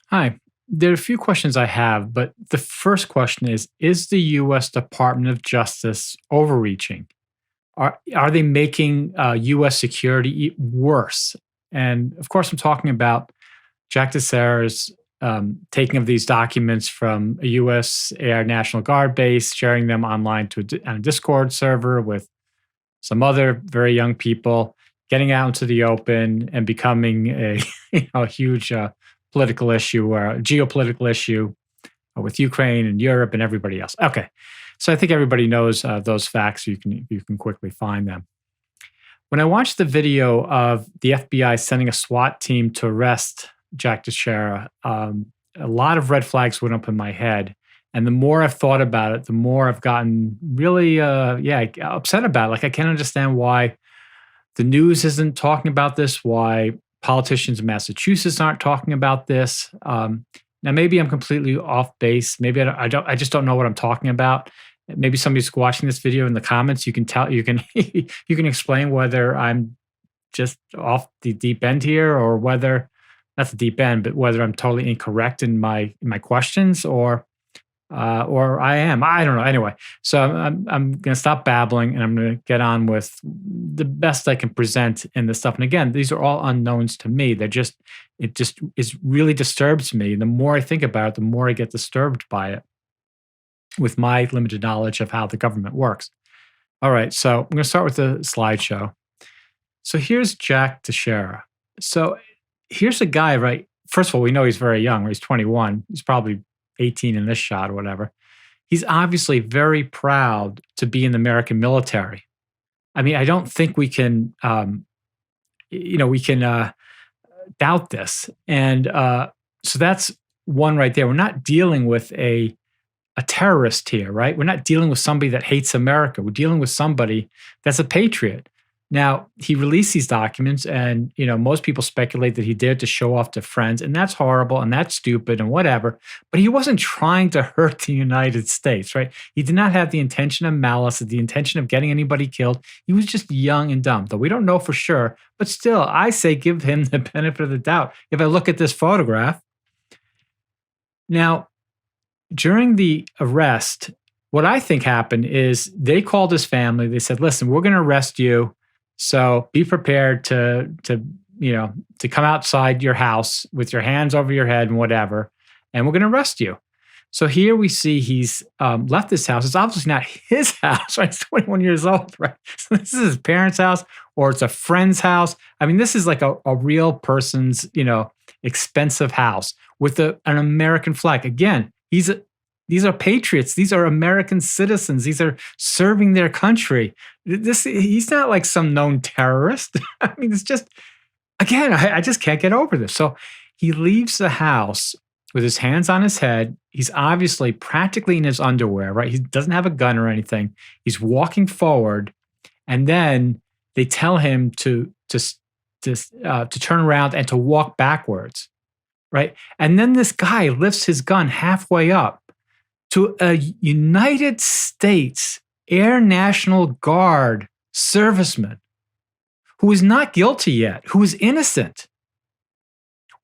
Hi. There are a few questions I have, but the first question is the US Department of Justice overreaching? Are they making US security worse? And of course, I'm talking about Jack Teixeira's taking of these documents from a US Air National Guard base, sharing them online on a Discord server with some other very young people, getting out into the open and becoming a a huge political issue or a geopolitical issue with Ukraine and Europe and everybody else. Okay, so I think everybody knows those facts. You can quickly find them. When I watched the video of the FBI sending a SWAT team to arrest Jack Teixeira, a lot of red flags went up in my head. And the more I've thought about it, the more I've gotten really, upset about it. Like I can't understand why the news isn't talking about this, why politicians in Massachusetts aren't talking about this. Now, maybe I'm completely off base. Maybe I just don't know what I'm talking about. Maybe somebody's watching this video in the comments. You can tell, you can, you can explain whether I'm just off the deep end here, or whether not the deep end, but whether I'm totally incorrect in my questions, or I am. I don't know. Anyway, so I'm going to stop babbling and I'm going to get on with the best I can present in this stuff. And again, these are all unknowns to me. It just is really disturbs me. The more I think about it, the more I get disturbed by it with my limited knowledge of how the government works. All right, so I'm going to start with the slideshow. So here's Jack Teixeira. So here's a guy, right? First of all, we know he's very young. He's 21. He's probably 18 in this shot or whatever. He's obviously very proud to be in the American military. I mean, I don't think we can, doubt this. And so that's one right there. We're not dealing with a terrorist here, right? We're not dealing with somebody that hates America. We're dealing with somebody that's a patriot. Now, he released these documents, and most people speculate that he did to show off to friends, and that's horrible and that's stupid and whatever. But he wasn't trying to hurt the United States, right? He did not have the intention of malice, the intention of getting anybody killed. He was just young and dumb, though we don't know for sure. But still, I say give him the benefit of the doubt. If I look at this photograph, now during the arrest, what I think happened is they called his family. They said, "Listen, we're going to arrest you. So be prepared to come outside your house with your hands over your head and whatever, and we're going to arrest you." So here we see he's left this house. It's obviously not his house, right? He's 21 years old, right? So this is his parents' house, or it's a friend's house. I mean, this is like a real person's, expensive house with an American flag. Again, these are patriots. These are American citizens. These are serving their country. He's not like some known terrorist. I mean, it's just, again, I just can't get over this. So he leaves the house with his hands on his head. He's obviously practically in his underwear, right? He doesn't have a gun or anything. He's walking forward, and then they tell him to turn around and to walk backwards, right? And then this guy lifts his gun halfway up to a United States Air National Guard serviceman who is not guilty yet, who is innocent.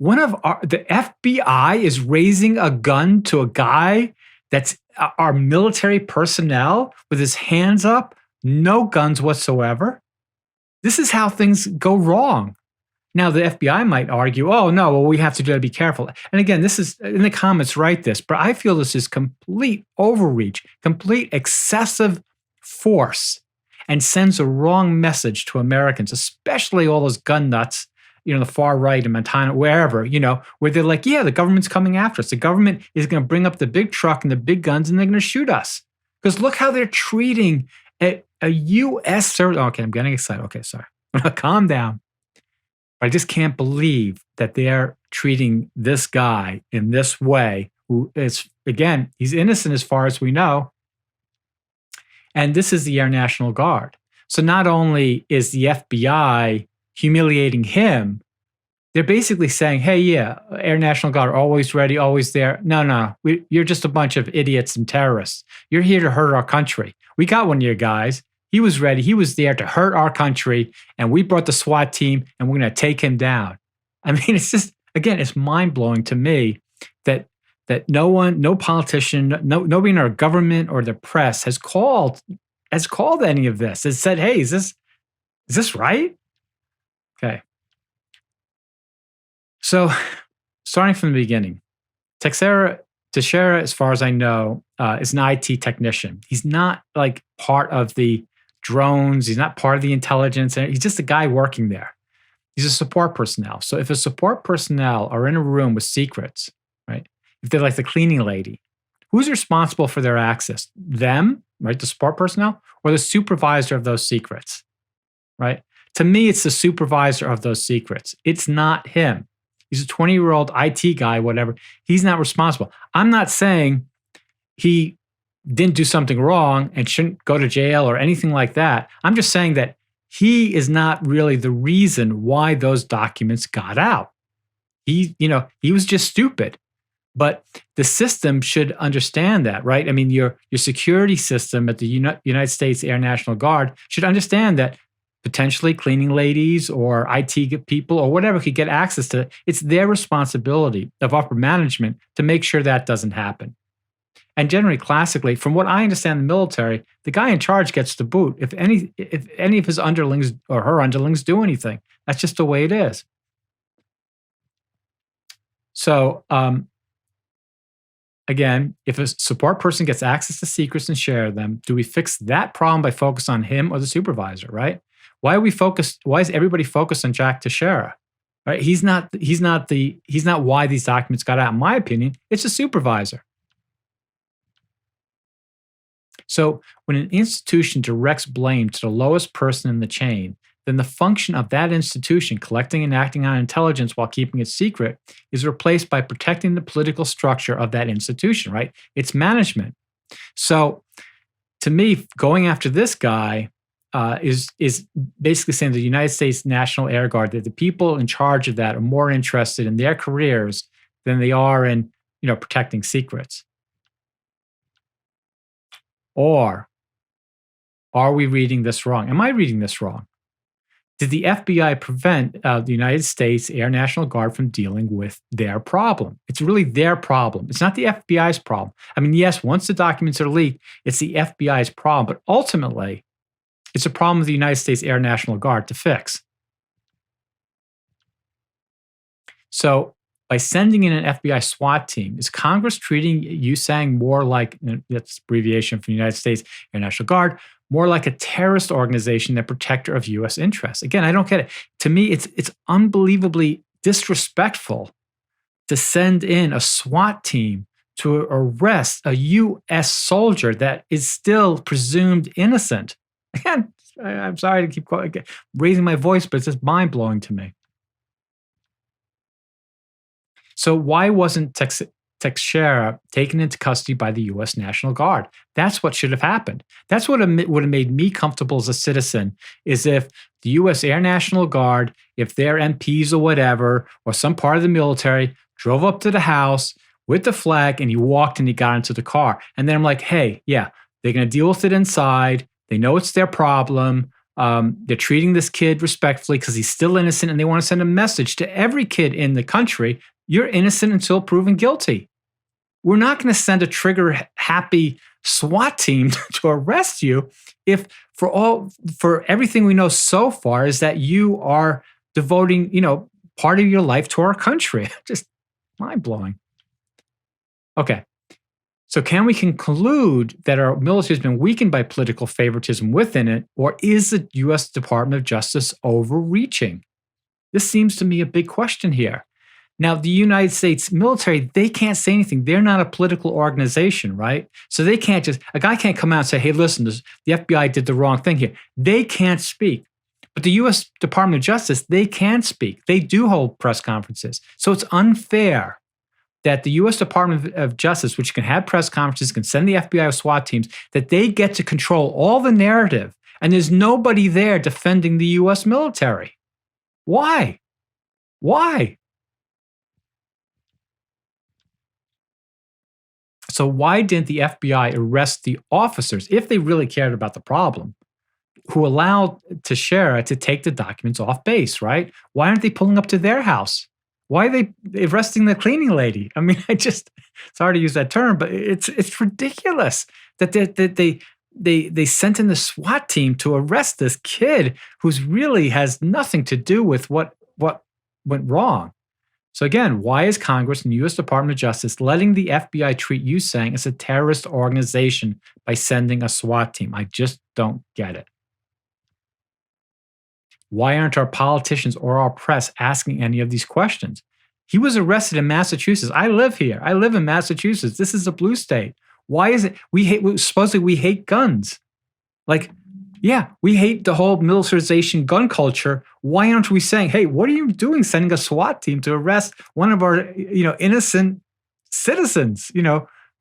The FBI is raising a gun to a guy that's our military personnel with his hands up, no guns whatsoever. This is how things go wrong. Now, the FBI might argue, "Oh, no, well, we have to be careful." And again, this is in the comments, write this, but I feel this is complete overreach, complete excessive force, and sends a wrong message to Americans, especially all those gun nuts, the far right in Montana, wherever, where they're like, "Yeah, the government's coming after us. The government is going to bring up the big truck and the big guns, and they're going to shoot us." Because look how they're treating a U.S. service. Okay, I'm getting excited. Okay, sorry. Calm down. I just can't believe that they're treating this guy in this way, who is, again, he's innocent as far as we know. And this is the Air National Guard. So not only is the FBI humiliating him, they're basically saying, "Hey, yeah, Air National Guard, always ready, always there. No, you're just a bunch of idiots and terrorists. You're here to hurt our country. We got one of your guys. He was ready. He was there to hurt our country, and we brought the SWAT team, and we're going to take him down." I mean, it's just, again, it's mind-blowing to me that no one, no politician, nobody in our government or the press has called any of this. Has said, "Hey, is this right?" Okay. So, starting from the beginning, Teixeira, as far as I know, is an IT technician. He's not like part of the drones. He's not part of the intelligence. He's just a guy working there. He's a support personnel. So if a support personnel are in a room with secrets, right? If they're like the cleaning lady, who's responsible for their access? Them, right? The support personnel, or the supervisor of those secrets, right? To me, it's the supervisor of those secrets. It's not him. He's a 20-year-old IT guy, whatever. He's not responsible. I'm not saying he didn't do something wrong and shouldn't go to jail or anything like that. I'm just saying that he is not really the reason why those documents got out. He was just stupid. But the system should understand that, right? I mean, your security system at the United States Air National Guard should understand that potentially cleaning ladies or IT people or whatever could get access to it. It's their responsibility of upper management to make sure that doesn't happen. And generally, classically, from what I understand in the military, the guy in charge gets the boot if any of his underlings or her underlings do anything. That's just the way it is. So, again, if a support person gets access to secrets and share them, do we fix that problem by focus on him or the supervisor, right? Why is everybody focused on Jack Teixeira? Right? He's not why these documents got out. In my opinion, it's a supervisor. So when an institution directs blame to the lowest person in the chain, then the function of that institution collecting and acting on intelligence while keeping it secret is replaced by protecting the political structure of that institution, right? It's management. So to me, going after this guy is basically saying the United States National Air Guard, that the people in charge of that are more interested in their careers than they are in, protecting secrets. Or are we reading this wrong? Am I reading this wrong? Did the FBI prevent the United States Air National Guard from dealing with their problem? It's really their problem. It's not the FBI's problem. I mean, yes, once the documents are leaked, it's the FBI's problem, but ultimately, it's a problem of the United States Air National Guard to fix. So by sending in an FBI SWAT team, is Congress treating USANG more like, that's abbreviation from the United States Air National Guard, more like a terrorist organization than protector of U.S. interests? Again, I don't get it. To me, it's unbelievably disrespectful to send in a SWAT team to arrest a U.S. soldier that is still presumed innocent. Again, I'm sorry to keep raising my voice, but it's just mind-blowing to me. So why wasn't Teixeira taken into custody by the U.S. National Guard? That's what should have happened. That's what would have made me comfortable as a citizen, is if the U.S. Air National Guard, if their MPs or whatever, or some part of the military, drove up to the house with the flag and he walked and he got into the car. And then I'm like, hey, yeah, they're going to deal with it inside. They know it's their problem. They're treating this kid respectfully because he's still innocent, and they want to send a message to every kid in the country: you're innocent until proven guilty. We're not going to send a trigger-happy SWAT team to arrest you if for everything we know so far is that you are devoting, part of your life to our country. Just mind-blowing. Okay. So can we conclude that our military has been weakened by political favoritism within it, or is the U.S. Department of Justice overreaching? This seems to me a big question here. Now, the United States military, they can't say anything. They're not a political organization, right? So they can't a guy can't come out and say, hey, listen, the FBI did the wrong thing here. They can't speak. But the U.S. Department of Justice, they can speak. They do hold press conferences. So it's unfair that the U.S. Department of Justice, which can have press conferences, can send the FBI or SWAT teams, that they get to control all the narrative, and there's nobody there defending the U.S. military. Why? Why? So why didn't the FBI arrest the officers, if they really cared about the problem, who allowed Teixeira to take the documents off base, right? Why aren't they pulling up to their house? Why are they arresting the cleaning lady? I mean, sorry to use that term, but it's ridiculous that they sent in the SWAT team to arrest this kid who's really has nothing to do with what went wrong. So again, why is Congress and the U.S. Department of Justice letting the FBI treat Usang as a terrorist organization by sending a SWAT team? I just don't get it. Why aren't our politicians or our press asking any of these questions? He was arrested in Massachusetts. I live here. I live in Massachusetts. This is a blue state. Why is it supposedly we hate guns? Like, yeah, we hate the whole militarization gun culture. Why aren't we saying, hey, what are you doing sending a SWAT team to arrest one of our, innocent citizens,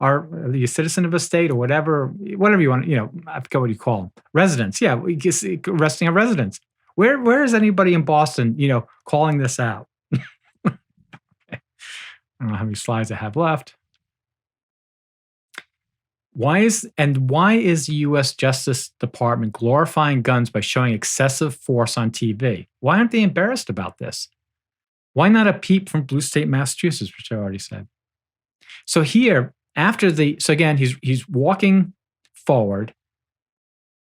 are you a citizen of a state or whatever you want, I forget what you call them. Residents. Yeah, arresting a residents. Where is anybody in Boston, calling this out? Okay. I don't know how many slides I have left. Why is the U.S. Justice Department glorifying guns by showing excessive force on TV? Why aren't they embarrassed about this? Why not a peep from Blue State, Massachusetts, which I already said? So here, again, he's walking forward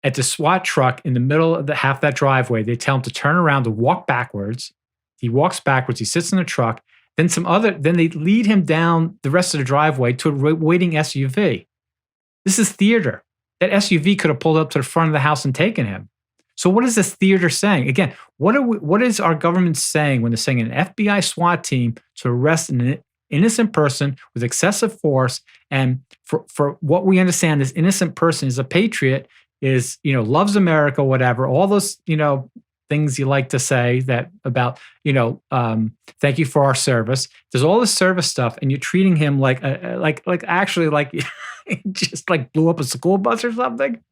at the SWAT truck in the middle of half that driveway. They tell him to turn around, to walk backwards. He walks backwards. He sits in the truck. Then they lead him down the rest of the driveway to a waiting SUV. This is theater. That SUV could have pulled up to the front of the house and taken him. So what is this theater saying? Again, what is our government saying when they're saying an FBI SWAT team to arrest an innocent person with excessive force? And for what we understand, this innocent person is a patriot, is, loves America, whatever, all those, things you like to say that about, thank you for our service. There's all this service stuff, and you're treating him like just like blew up a school bus or something.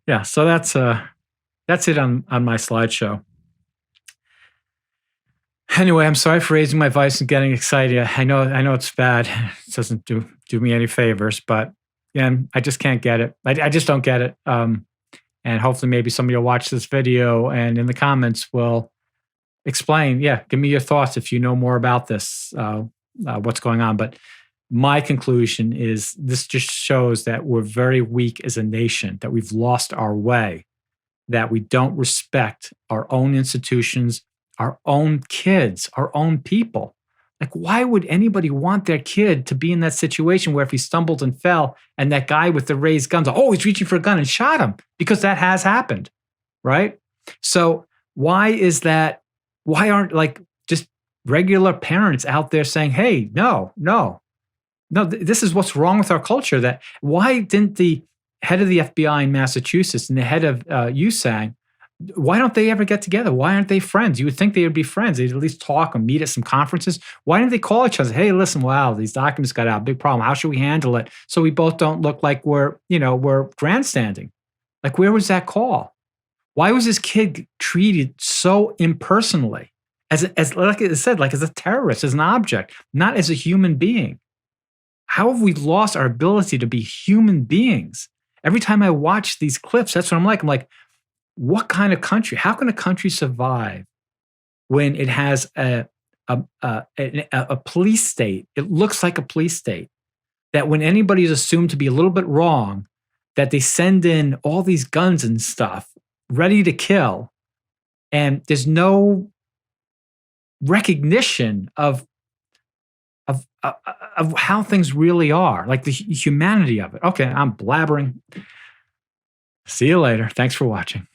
Yeah, so that's it on my slideshow. Anyway, I'm sorry for raising my voice and getting excited. I know it's bad. It doesn't do me any favors, but again, I just can't get it. I just don't get it. And hopefully maybe somebody will watch this video and in the comments will explain, give me your thoughts if you know more about this, what's going on. But my conclusion is this just shows that we're very weak as a nation, that we've lost our way, that we don't respect our own institutions, our own kids, our own people. Like, why would anybody want their kid to be in that situation where if he stumbled and fell and that guy with the raised guns, he's reaching for a gun and shot him? Because that has happened, right? So why is that? Why aren't just regular parents out there saying, hey, no, this is what's wrong with our culture? That why didn't the head of the FBI in Massachusetts and the head of USAG, why don't they ever get together? Why aren't they friends? You would think they would be friends. They'd at least talk or meet at some conferences. Why didn't they call each other? Hey, listen, wow, these documents got out. Big problem. How should we handle it so we both don't look like we're grandstanding? Like, where was that call? Why was this kid treated so impersonally, as like I said, like as a terrorist, as an object, not as a human being? How have we lost our ability to be human beings? Every time I watch these clips, that's what I'm like. I'm like, what kind of country? How can a country survive when it has a police state? It looks like a police state. That when anybody is assumed to be a little bit wrong, that they send in all these guns and stuff ready to kill, and there's no recognition of how things really are, like the humanity of it. Okay, I'm blabbering. See you later. Thanks for watching.